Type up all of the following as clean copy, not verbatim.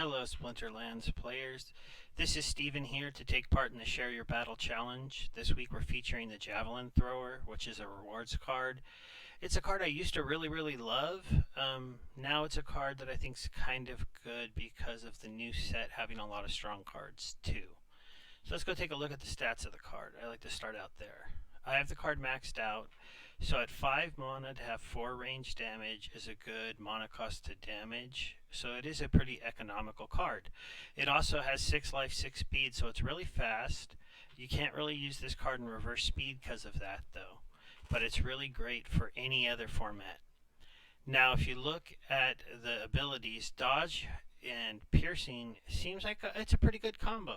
Hello, Splinterlands players. This is Steven here to take part in the Share Your Battle Challenge. This week we're featuring the Javelin Thrower, which is a rewards card. It's a card I used to really love. Now it's a card that I think is kind of good because of the new set having a lot of strong cards too. So let's go take a look at the stats of the card. I like to start out there. I have the card maxed out. So at 5 mana to have 4 range damage is a good mana cost to damage. So it is a pretty economical card. It also has 6 life, 6 speed, so it's really fast. You can't really use this card in reverse speed because of that though. But it's really great for any other format. Now if you look at the abilities, dodge and piercing seems like it's a pretty good combo.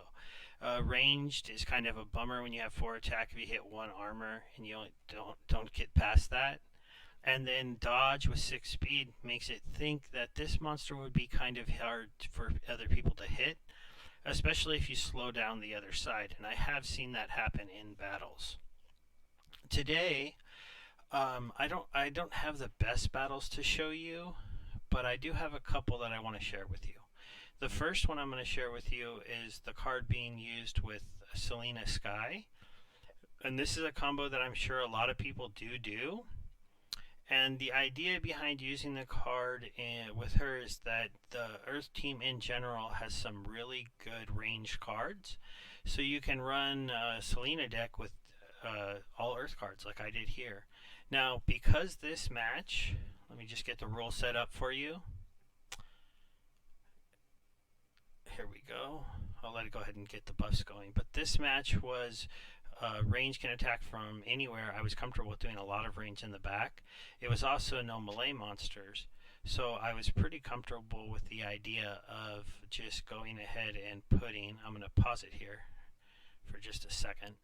Ranged is kind of a bummer when you have 4 attack if you hit 1 armor and you don't get past that. And then dodge with 6 speed makes it think that this monster would be kind of hard for other people to hit, especially if you slow down the other side. And I have seen that happen in battles. Today, I don't have the best battles to show you, but I do have a couple that I want to share with you. The first one I'm going to share with you is the card being used with Selena Sky. And this is a combo that I'm sure a lot of people do. And the idea behind using the card with her is that the Earth team in general has some really good ranged cards. So you can run a Selena deck with all Earth cards like I did here. Now, because this match, let me just get the rule set up for you. Here we go. I'll let it go ahead and get the buffs going. But this match was range can attack from anywhere. I was comfortable with doing a lot of range in the back. It was also no melee monsters. So I was pretty comfortable with the idea of just going ahead and putting, I'm going to pause it here for just a second,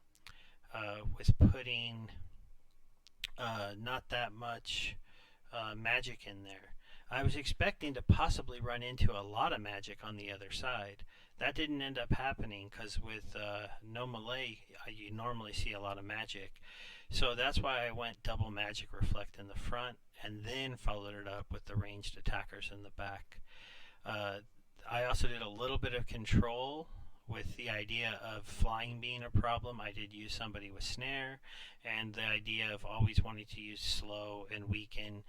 with putting not that much magic in there. I was expecting to possibly run into a lot of magic on the other side. That didn't end up happening because with no melee, you normally see a lot of magic. So that's why I went double magic reflect in the front and then followed it up with the ranged attackers in the back. I also did a little bit of control with the idea of flying being a problem. I did use somebody with snare, and the idea of always wanting to use slow and weaken.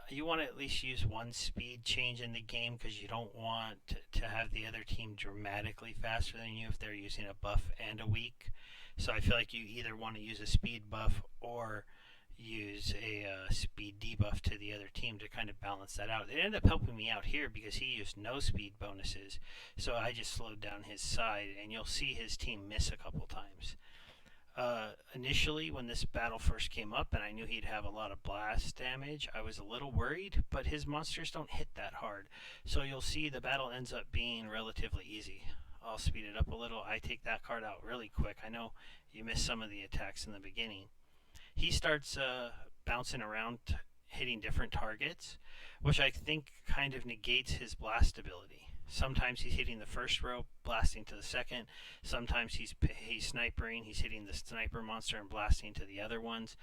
You want to at least use one speed change in the game because you don't want to have the other team dramatically faster than you if they're using a buff and a weak. So I feel like you either want to use a speed buff or use a speed debuff to the other team to kind of balance that out. It ended up helping me out here because he used no speed bonuses, so I just slowed down his side, and you'll see his team miss a couple times. Initially, when this battle first came up and I knew he'd have a lot of blast damage, I was a little worried, but his monsters don't hit that hard. So you'll see the battle ends up being relatively easy. I'll speed it up a little. I take that card out really quick. I know you missed some of the attacks in the beginning. He starts bouncing around, hitting different targets, which I think kind of negates his blast ability. Sometimes he's hitting the first row, blasting to the second. Sometimes he's snipering, he's hitting the sniper monster and blasting to the other ones.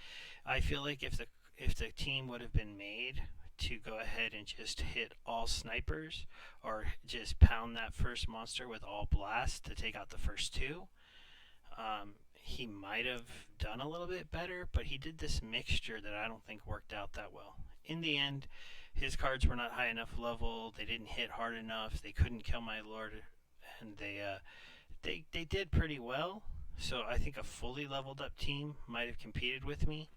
I feel like if the team would have been made to go ahead and just hit all snipers or just pound that first monster with all blasts to take out the first two, he might have done a little bit better, but he did this mixture that I don't think worked out that well. In the end, his cards were not high enough level, they didn't hit hard enough, they couldn't kill my lord, and they did pretty well. So I think a fully leveled up team might have competed with me,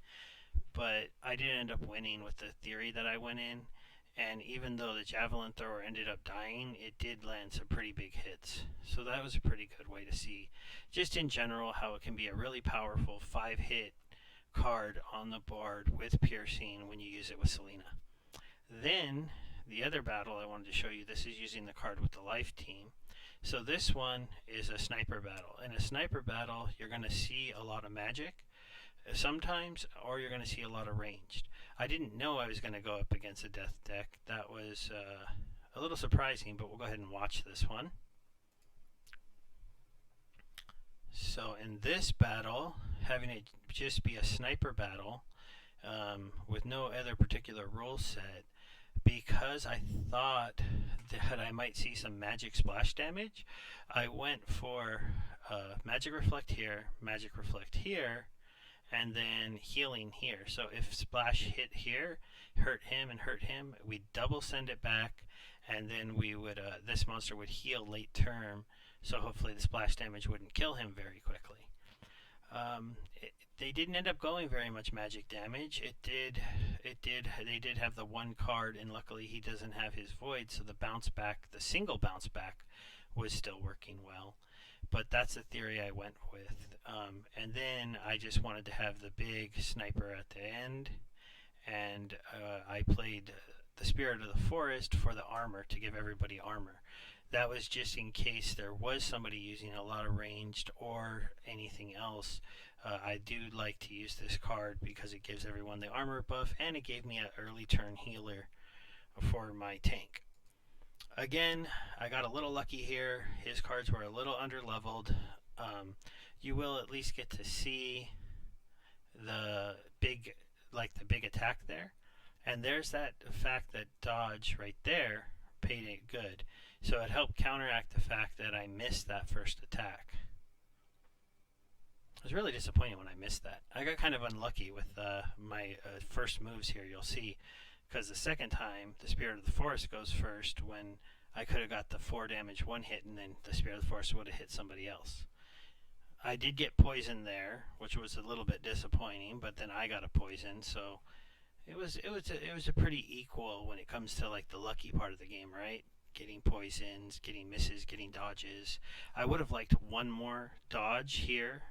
but I did end up winning with the theory that I went in. And even though the Javelin Thrower ended up dying, it did land some pretty big hits. So that was a pretty good way to see, just in general, how it can be a really powerful 5-hit card on the board with piercing when you use it with Selena. Then, the other battle I wanted to show you, this is using the card with the life team. So this one is a sniper battle. In a sniper battle, you're going to see a lot of magic sometimes, or you're going to see a lot of ranged. I didn't know I was going to go up against a death deck. That was a little surprising, but we'll go ahead and watch this one. So in this battle, having it just be a sniper battle with no other particular rule set, because I thought that I might see some magic splash damage, I went for magic reflect here, and then healing here. So if splash hit here, hurt him, we'd double send it back, and then we would this monster would heal late turn. So hopefully the splash damage wouldn't kill him very quickly. They didn't end up going very much magic damage. They did have the one card, and luckily he doesn't have his void, so the single bounce back, was still working well. But that's the theory I went with. And then I just wanted to have the big sniper at the end, and I played the Spirit of the Forest for the armor to give everybody armor. That was just in case there was somebody using a lot of ranged or anything else. I do like to use this card because it gives everyone the armor buff, and it gave me an early turn healer for my tank. Again, I got a little lucky here. His cards were a little under-leveled. You will at least get to see the big attack there. And there's that fact that dodge right there paid it good. So it helped counteract the fact that I missed that first attack. I was really disappointed when I missed that. I got kind of unlucky with my first moves here, you'll see. Because the second time, the Spirit of the Forest goes first when I could have got the 4 damage one hit, and then the Spirit of the Forest would have hit somebody else. I did get poison there, which was a little bit disappointing, but then I got a poison, so it was a pretty equal when it comes to like the lucky part of the game, right? Getting poisons, getting misses, getting dodges. I would have liked one more dodge here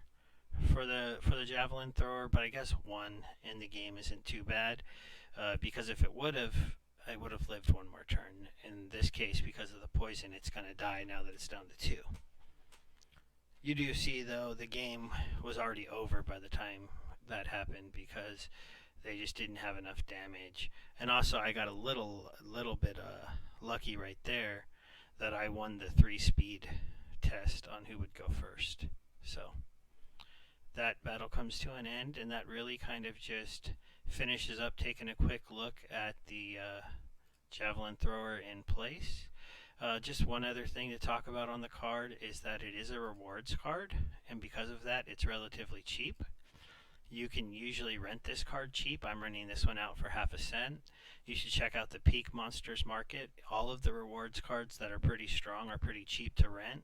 for the Javelin Thrower, but I guess one in the game isn't too bad. Because if it would have, I would have lived one more turn. In this case, because of the poison, it's going to die now that it's down to 2. You do see, though, the game was already over by the time that happened because they just didn't have enough damage. And also, I got a little bit lucky right there that I won the 3-speed test on who would go first. So that battle comes to an end, and that really kind of just finishes up taking a quick look at the Javelin Thrower in place. Just one other thing to talk about on the card is that it is a rewards card, and because of that, it's relatively cheap. You can usually rent this card cheap. I'm renting this one out for half a cent. You should check out the Peak Monsters Market. All of the rewards cards that are pretty strong are pretty cheap to rent.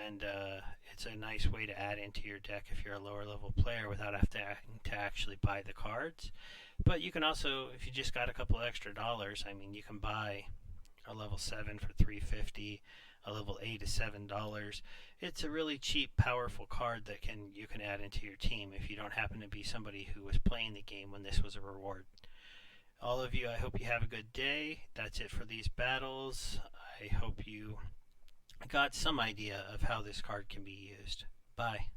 And it's a nice way to add into your deck if you're a lower level player without having to actually buy the cards. But you can also, if you just got a couple extra dollars, I mean, you can buy a level 7 for $3.50, a level 8 is $7. It's a really cheap, powerful card that you can add into your team if you don't happen to be somebody who was playing the game when this was a reward. All of you, I hope you have a good day. That's it for these battles. I hope you got some idea of how this card can be used. Bye.